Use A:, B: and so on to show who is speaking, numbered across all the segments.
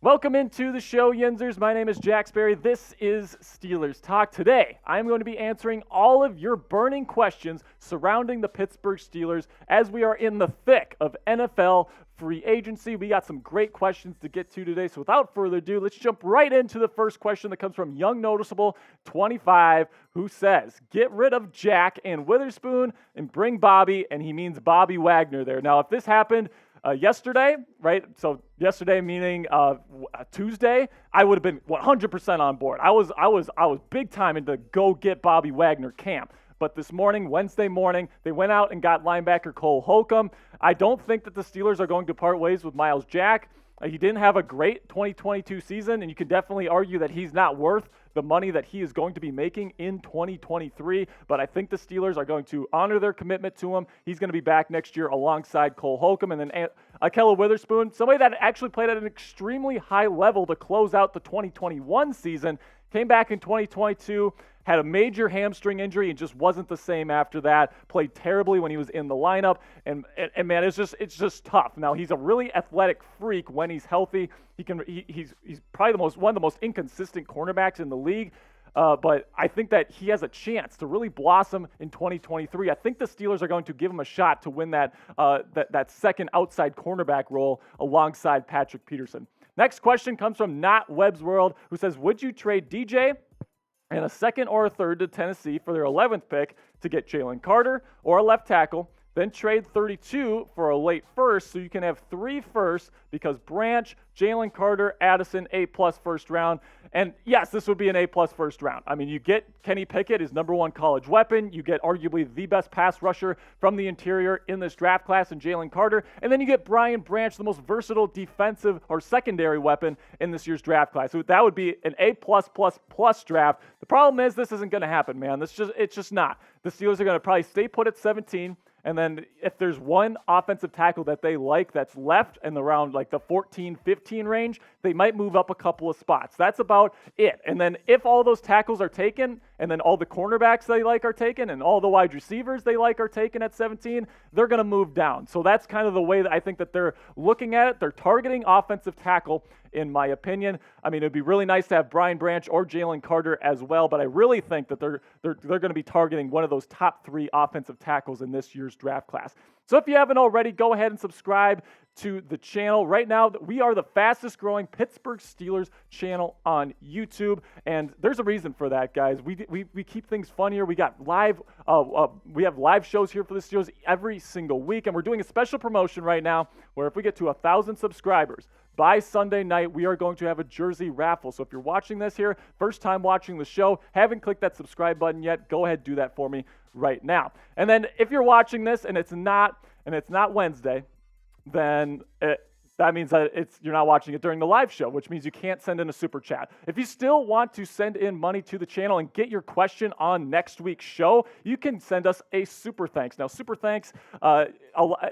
A: Welcome into the show, Yinzers. My name is Jack Sperry. This is Steelers Talk. Today, I am going to be answering all of your burning questions surrounding the Pittsburgh Steelers as we are in the thick of NFL free agency. We got some great questions to get to today. So without further ado, let's jump right into the first question that comes from Young Noticeable 25, who says, get rid of Jack and Witherspoon and bring Bobby, and he means Bobby Wagner there. Now, if this happened yesterday, right? So yesterday meaning Tuesday, I would have been 100% on board. I was big time into go get Bobby Wagner camp. But this morning, Wednesday morning, they went out and got linebacker Cole Holcomb. I don't think that the Steelers are going to part ways with Myles Jack. He didn't have a great 2022 season, and you can definitely argue that he's not worth the money that he is going to be making in 2023. But I think the Steelers are going to honor their commitment to him. He's going to be back next year alongside Cole Holcomb. And then Ekeler Witherspoon, somebody that actually played at an extremely high level to close out the 2021 season, came back in 2022, had a major hamstring injury and just wasn't the same after that. Played terribly when he was in the lineup, and man, it's just tough. Now he's a really athletic freak when he's healthy. He's probably one of the most inconsistent cornerbacks in the league. But I think that he has a chance to really blossom in 2023. I think the Steelers are going to give him a shot to win that second outside cornerback role alongside Patrick Peterson. Next question comes from Not Webb's World, who says, would you trade DJ and a second or a third to Tennessee for their 11th pick to get Jalen Carter or a left tackle, then trade 32 for a late first so you can have 3 firsts because Branch, Jalen Carter, Addison, A+ first round. And yes, this would be an A+ first round. I mean, you get Kenny Pickett, his #1 college weapon. You get arguably the best pass rusher from the interior in this draft class in Jalen Carter. And then you get Brian Branch, the most versatile defensive or secondary weapon in this year's draft class. So that would be an A+++ draft. The problem is this isn't going to happen, man. It's just not. The Steelers are going to probably stay put at 17. And then if there's one offensive tackle that they like that's left in around like the 14-15 range, they might move up a couple of spots. That's about it. And then if all those tackles are taken, and then all the cornerbacks they like are taken, and all the wide receivers they like are taken at 17, they're going to move down. So that's kind of the way that I think that they're looking at it. They're targeting offensive tackle, in my opinion. I mean, it'd be really nice to have Brian Branch or Jalen Carter as well, but I really think that they're going to be targeting one of those top 3 offensive tackles in this year's draft class. So if you haven't already, go ahead and subscribe to the channel. Right now, we are the fastest growing Pittsburgh Steelers channel on YouTube, and there's a reason for that, guys. We keep things funnier. We got we have live shows here for the Steelers every single week, and we're doing a special promotion right now where if we get to 1,000 subscribers by Sunday night, we are going to have a jersey raffle. So if you're watching this here, first time watching the show, haven't clicked that subscribe button yet, go ahead, do that for me right now. And then if you're watching this and it's not Wednesday, then that means that you're not watching it during the live show, which means you can't send in a super chat. If you still want to send in money to the channel and get your question on next week's show, you can send us a super thanks. Now, super thanks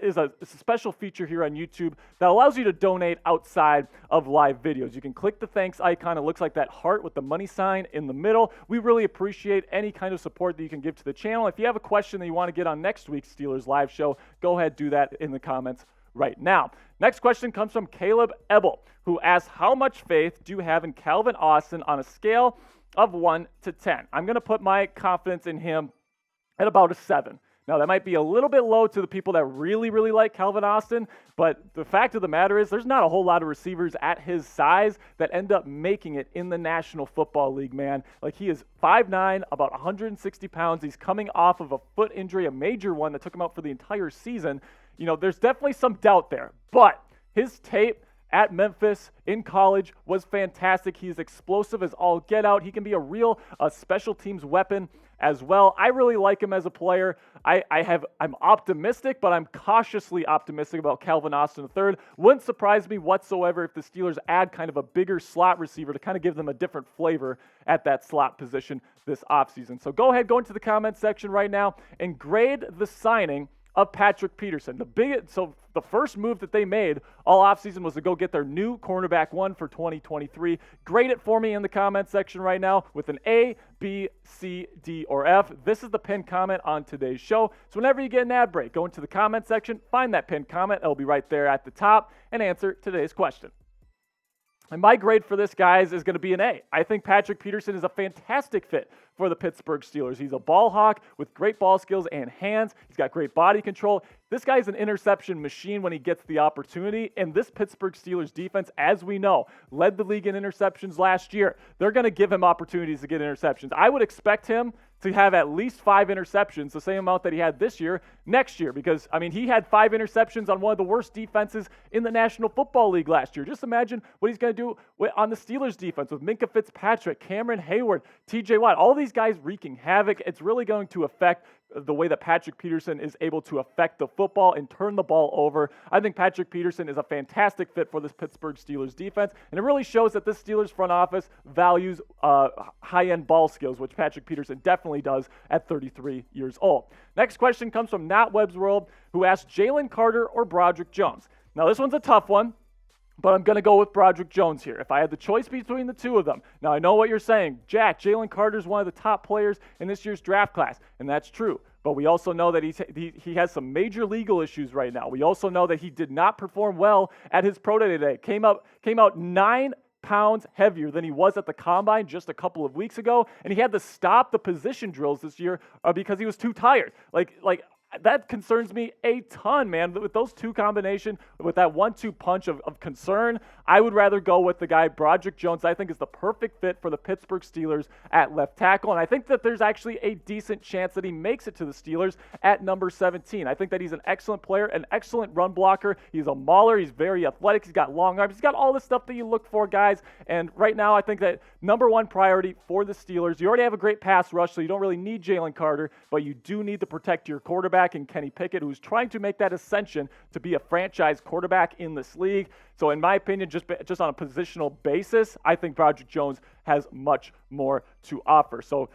A: is a special feature here on YouTube that allows you to donate outside of live videos. You can click the thanks icon. It looks like that heart with the money sign in the middle. We really appreciate any kind of support that you can give to the channel. If you have a question that you want to get on next week's Steelers live show, go ahead, do that in the comments right now. Next question comes from Caleb Ebel, who asks, how much faith do you have in Calvin Austin on a scale of 1 to 10? I'm going to put my confidence in him at about a 7. Now, that might be a little bit low to the people that really, really like Calvin Austin, but the fact of the matter is there's not a whole lot of receivers at his size that end up making it in the National Football League, man. Like, he is 5'9", about 160 pounds. He's coming off of a foot injury, a major one that took him out for the entire season. You know, there's definitely some doubt there, but his tape at Memphis in college was fantastic. He's explosive as all get out. He can be a real special teams weapon as well. I really like him as a player. I'm optimistic, but I'm cautiously optimistic about Calvin Austin III. Wouldn't surprise me whatsoever if the Steelers add kind of a bigger slot receiver to kind of give them a different flavor at that slot position this offseason. So go ahead, go into the comment section right now and grade the signing of Patrick Peterson. The first move that they made all offseason was to go get their new cornerback 1 for 2023. Grade it for me in the comment section right now with an A, B, C, D, or F. This is the pinned comment on today's show. So whenever you get an ad break, go into the comment section, find that pinned comment. It'll be right there at the top, and answer today's question. And my grade for this, guys, is going to be an A. I think Patrick Peterson is a fantastic fit for the Pittsburgh Steelers. He's a ball hawk with great ball skills and hands. He's got great body control. This guy's an interception machine when he gets the opportunity. And this Pittsburgh Steelers defense, as we know, led the league in interceptions last year. They're going to give him opportunities to get interceptions. I would expect him to have at least 5 interceptions, the same amount that he had this year, next year. Because, I mean, he had 5 interceptions on one of the worst defenses in the National Football League last year. Just imagine what he's going to do on the Steelers defense with Minkah Fitzpatrick, Cameron Hayward, TJ Watt, all these guys wreaking havoc. It's really going to affect the way that Patrick Peterson is able to affect the football and turn the ball over. I think Patrick Peterson is a fantastic fit for this Pittsburgh Steelers defense, and it really shows that this Steelers front office values high-end ball skills, which Patrick Peterson definitely does at 33 years old. Next question comes from Not Webb's World, who asked Jalen Carter or Broderick Jones. Now, this one's a tough one, but I'm going to go with Broderick Jones here. If I had the choice between the two of them. Now, I know what you're saying. Jack, Jalen Carter is one of the top players in this year's draft class, and that's true. But we also know that he has some major legal issues right now. We also know that he did not perform well at his pro day today. Came out 9 pounds heavier than he was at the combine just a couple of weeks ago, and he had to stop the position drills this year because he was too tired. Like that concerns me a ton, man. With those two combination, with that 1-2 punch of concern, I would rather go with the guy Broderick Jones. I think is the perfect fit for the Pittsburgh Steelers at left tackle, and I think that there's actually a decent chance that he makes it to the Steelers at number 17. I think that he's an excellent player, an excellent run blocker. He's a mauler. He's very athletic. He's got long arms. He's got all the stuff that you look for, guys. And right now, I think that number one priority for the Steelers, you already have a great pass rush, so you don't really need Jalen Carter, but you do need to protect your quarterback in Kenny Pickett, who's trying to make that ascension to be a franchise quarterback in this league. So in my opinion, just on a positional basis, I think Broderick Jones has much more to offer. So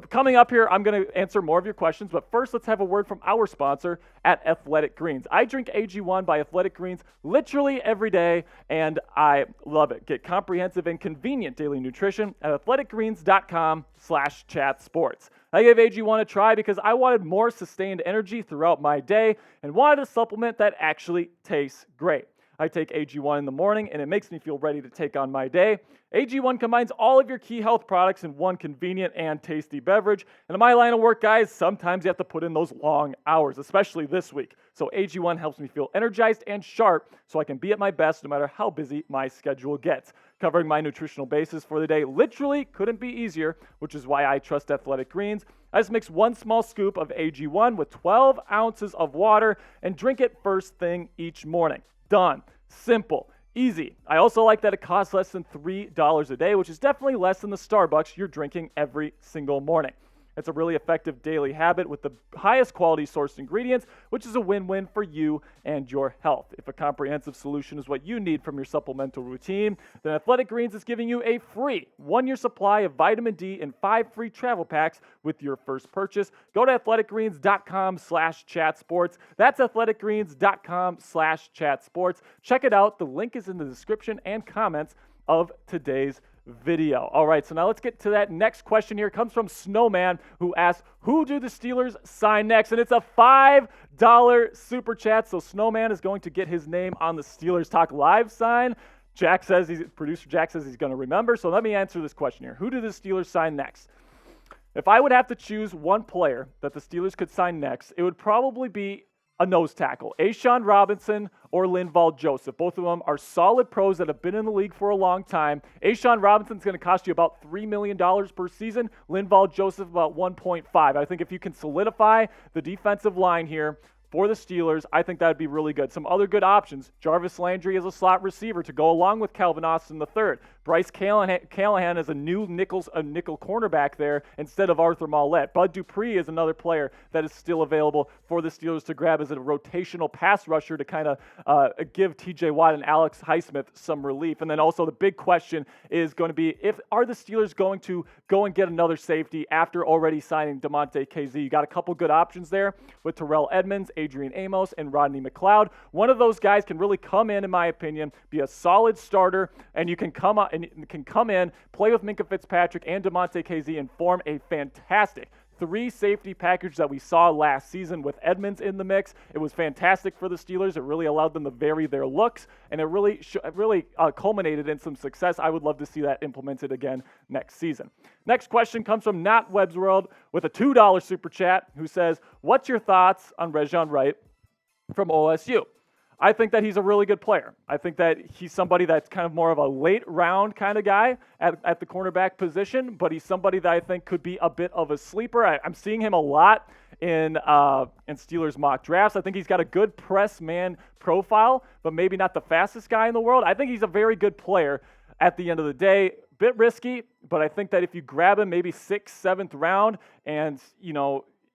A: coming up here, I'm going to answer more of your questions, but first let's have a word from our sponsor at Athletic Greens. I drink AG1 by Athletic Greens literally every day, and I love it. Get comprehensive and convenient daily nutrition at athleticgreens.com/chatsports. I gave AG1 a try because I wanted more sustained energy throughout my day and wanted a supplement that actually tastes great. I take AG1 in the morning, and it makes me feel ready to take on my day. AG1 combines all of your key health products in one convenient and tasty beverage. And in my line of work, guys, sometimes you have to put in those long hours, especially this week. So AG1 helps me feel energized and sharp so I can be at my best no matter how busy my schedule gets. Covering my nutritional basis for the day literally couldn't be easier, which is why I trust Athletic Greens. I just mix 1 small scoop of AG1 with 12 ounces of water and drink it first thing each morning. Done. Simple. Easy. I also like that it costs less than $3 a day, which is definitely less than the Starbucks you're drinking every single morning. It's a really effective daily habit with the highest quality sourced ingredients, which is a win-win for you and your health. If a comprehensive solution is what you need from your supplemental routine, then Athletic Greens is giving you a free 1-year supply of vitamin D and 5 free travel packs with your first purchase. Go to athleticgreens.com/chatsports. That's athleticgreens.com/chatsports. Check it out. The link is in the description and comments of today's video. All right, so now let's get to that next question here. It comes from Snowman, who asks, who do the Steelers sign next? And it's a $5 super chat, so Snowman is going to get his name on the Steelers Talk Live sign. Producer Jack says he's going to remember, so let me answer this question here. Who do the Steelers sign next? If I would have to choose one player that the Steelers could sign next, it would probably be a nose tackle, A'Shawn Robinson or Linval Joseph. Both of them are solid pros that have been in the league for a long time. A'Shawn Robinson's going to cost you about $3 million per season. Linval Joseph about 1.5. I think if you can solidify the defensive line here for the Steelers, I think that would be really good. Some other good options. Jarvis Landry as a slot receiver to go along with Calvin Austin III. Bryce Callahan is a nickel cornerback there instead of Arthur Maulet. Bud Dupree is another player that is still available for the Steelers to grab as a rotational pass rusher to kind of give TJ Watt and Alex Highsmith some relief. And then also the big question is going to be, are the Steelers going to go and get another safety after already signing Diontae KZ? You got a couple good options there with Terrell Edmonds, Adrian Amos, and Rodney McLeod. One of those guys can really come in my opinion, be a solid starter, and you can come in, play with Minkah Fitzpatrick and Diontae KZ and form a fantastic 3 safety package that we saw last season with Edmonds in the mix. It was fantastic for the Steelers. It really allowed them to vary their looks, and it really culminated in some success. I would love to see that implemented again next season. Next question comes from Not Webb's World with a $2 super chat who says, what's your thoughts on Rajon Wright from OSU? I think that he's a really good player. I think that he's somebody that's kind of more of a late round kind of guy at the cornerback position, but he's somebody that I think could be a bit of a sleeper. I'm seeing him a lot in Steelers mock drafts. I think he's got a good press man profile, but maybe not the fastest guy in the world. I think he's a very good player at the end of the day. Bit risky, but I think that if you grab him maybe 6th, 7th round and,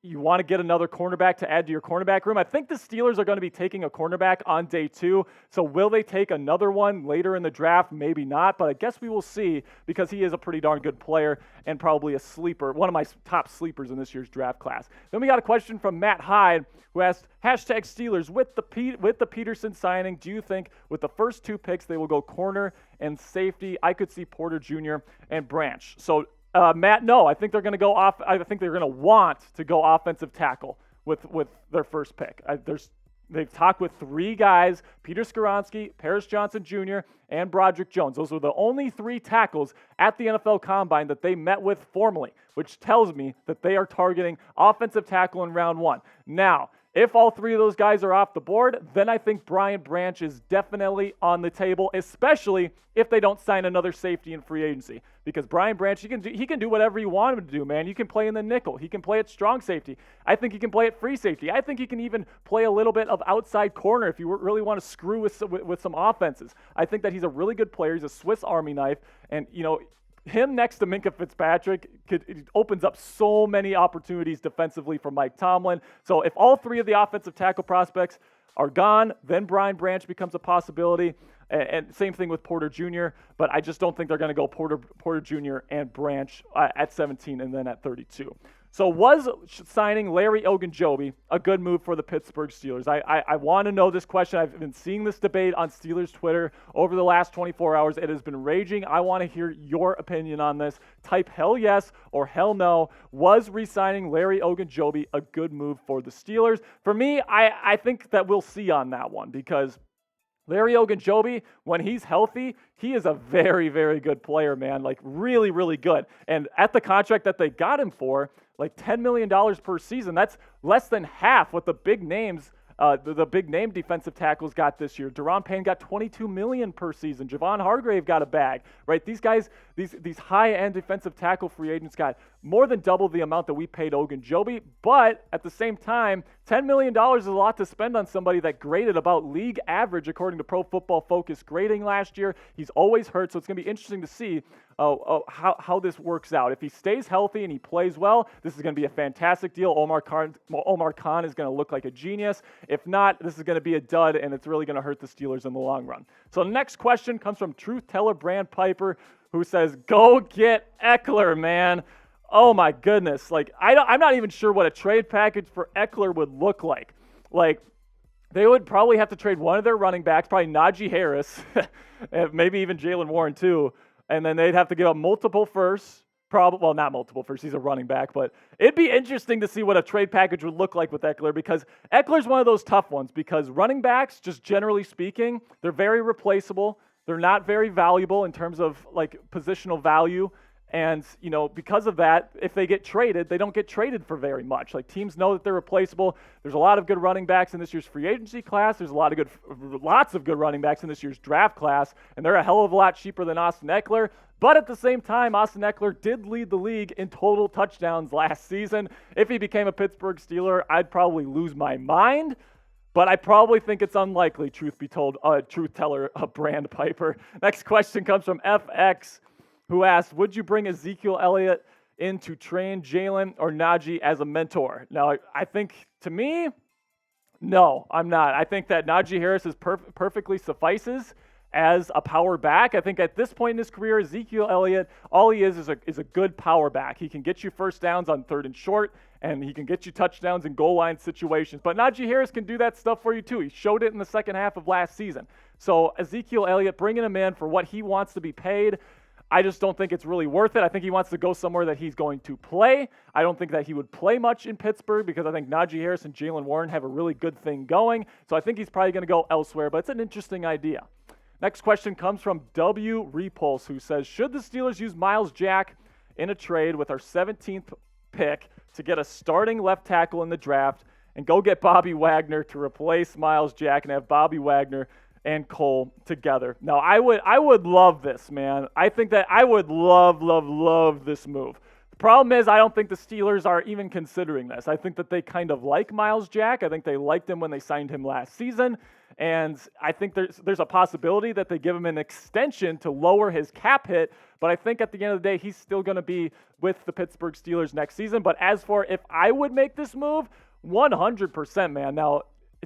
A: you want to get another cornerback to add to your cornerback room. I think the Steelers are going to be taking a cornerback on day 2. So will they take another one later in the draft? Maybe not, but I guess we will see because he is a pretty darn good player and probably a sleeper, one of my top sleepers in this year's draft class. Then we got a question from Matt Hyde who asked, #Steelers, with the Peterson signing, do you think with the first 2 picks they will go corner and safety? I could see Porter Jr. and Branch. So Matt, no. I think they're going to go off. I think they're going to want to go offensive tackle with their first pick. They've talked with 3 guys: Peter Skoronski, Paris Johnson Jr., and Broderick Jones. Those were the only 3 tackles at the NFL Combine that they met with formally, which tells me that they are targeting offensive tackle in round 1. Now, if all 3 of those guys are off the board, then I think Brian Branch is definitely on the table, especially if they don't sign another safety in free agency. Because Brian Branch, he can do whatever you want him to do, man. You can play in the nickel. He can play at strong safety. I think he can play at free safety. I think he can even play a little bit of outside corner if you really want to screw with some offenses. I think that he's a really good player. He's a Swiss Army knife, and him next to Minkah Fitzpatrick it opens up so many opportunities defensively for Mike Tomlin. So if all 3 of the offensive tackle prospects are gone, then Brian Branch becomes a possibility. And same thing with Porter Jr., but I just don't think they're going to go Porter Jr. and Branch at 17 and then at 32. So was signing Larry Ogunjobi a good move for the Pittsburgh Steelers? I want to know this question. I've been seeing this debate on Steelers Twitter over the last 24 hours. It has been raging. I want to hear your opinion on this. Type hell yes or hell no. Was re-signing Larry Ogunjobi a good move for the Steelers? For me, I think that we'll see on that one because Larry Ogunjobi, when he's healthy, he is a very, very good player, man. Like really, really good. And at the contract that they got him for, like $10 million per season, that's less than half what the big names, the big name defensive tackles got this year. Deron Payne got $22 million per season. Javon Hargrave got a bag, right? These guys, these high-end defensive tackle free agents got more than double the amount that we paid Ogunjobi. But at the same time, $10 million is a lot to spend on somebody that graded about league average according to Pro Football Focus grading last year. He's always hurt, so it's going to be interesting to see how this works out. If he stays healthy and he plays well, this is going to be a fantastic deal. Omar Khan is going to look like a genius. If not, this is going to be a dud, and it's really going to hurt the Steelers in the long run. So the next question comes from Truth Teller Brand Piper, who says, go get Ekeler, man. Oh, my goodness. Like, I'm not even sure what a trade package for Ekeler would look like. Like, they would probably have to trade one of their running backs, probably Najee Harris, maybe even Jalen Warren too, and then they'd have to give up multiple firsts. Well, not multiple firsts. He's a running back, but it'd be interesting to see what a trade package would look like with Ekeler because Ekeler's one of those tough ones because running backs, just generally speaking, they're very replaceable. They're not very valuable in terms of like positional value. And, because of that, if they get traded, they don't get traded for very much. Like teams know that they're replaceable. There's a lot of good running backs in this year's free agency class. There's lots of good running backs in this year's draft class, and they're a hell of a lot cheaper than Austin Ekeler. But at the same time, Austin Ekeler did lead the league in total touchdowns last season. If he became a Pittsburgh Steeler, I'd probably lose my mind. But I probably think it's unlikely, truth be told, Truth Teller Brand Piper. Next question comes from FX, who asked, would you bring Ezekiel Elliott in to train Jalen or Najee as a mentor? Now, I think, to me, no, I'm not. I think that Najee Harris perfectly suffices as a power back. I think at this point in his career, Ezekiel Elliott, all he is a good power back. He can get you first downs on 3rd and short, and he can get you touchdowns in goal line situations. But Najee Harris can do that stuff for you too. He showed it in the second half of last season. So Ezekiel Elliott, bringing him in for what he wants to be paid, I just don't think it's really worth it. I think he wants to go somewhere that he's going to play. I don't think that he would play much in Pittsburgh because I think Najee Harris and Jalen Warren have a really good thing going. So I think he's probably going to go elsewhere, but it's an interesting idea. Next question comes from W. Repulse, who says, should the Steelers use Myles Jack in a trade with our 17th pick to get a starting left tackle in the draft and go get Bobby Wagner to replace Myles Jack and have Bobby Wagner and Cole together? Now, I would love this, man. I think that I would love this move. The problem is I don't think the Steelers are even considering this. I think that they kind of like Myles Jack. I think they liked him when they signed him last season, and I think there's a possibility that they give him an extension to lower his cap hit, but I think at the end of the day, he's still going to be with the Pittsburgh Steelers next season. But as for if I would make this move, 100%, man. Now,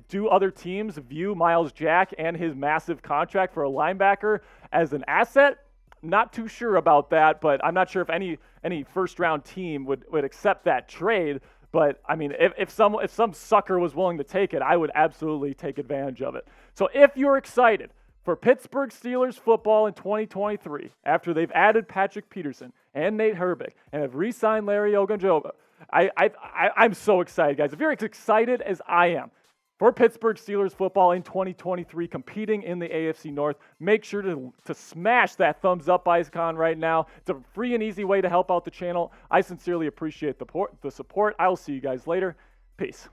A: do other teams view Myles Jack and his massive contract for a linebacker as an asset? Not too sure about that, but I'm not sure if any first-round team would accept that trade. But, I mean, if some sucker was willing to take it, I would absolutely take advantage of it. So if you're excited for Pittsburgh Steelers football in 2023, after they've added Patrick Peterson and Nate Herbig and have re-signed Larry Ogunjobi, I'm so excited, guys. If you're as excited as I am for Pittsburgh Steelers football in 2023, competing in the AFC North, make sure to smash that thumbs up icon right now. It's a free and easy way to help out the channel. I sincerely appreciate the support. I will see you guys later. Peace.